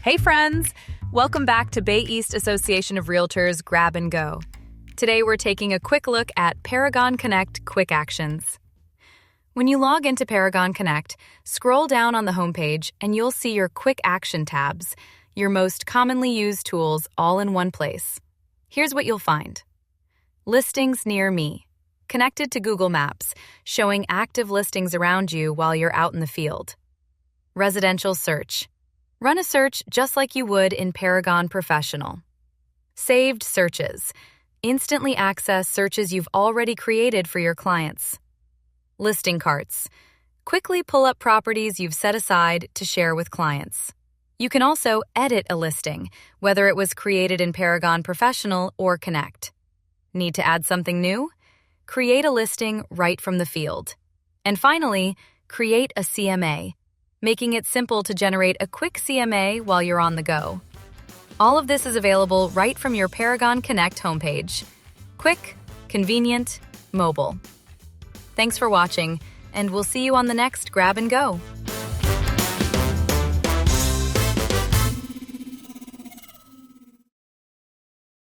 Hey friends! Welcome back to Bay East Association of Realtors Grab and Go. Today we're taking a quick look at Paragon Connect Quick Actions. When you log into Paragon Connect, scroll down on the homepage and you'll see your Quick Action tabs, your most commonly used tools all in one place. Here's what you'll find. Listings near me, connected to Google Maps, showing active listings around you while you're out in the field. Residential search. Run a search just like you would in Paragon Professional. Saved searches. Instantly access searches you've already created for your clients. Listing carts. Quickly pull up properties you've set aside to share with clients. You can also edit a listing, whether it was created in Paragon Professional or Connect. Need to add something new? Create a listing right from the field. And finally, create a CMA, making it simple to generate a quick CMA while you're on the go. All of this is available right from your Paragon Connect homepage. Quick, convenient, mobile. Thanks for watching, and we'll see you on the next Grab and Go.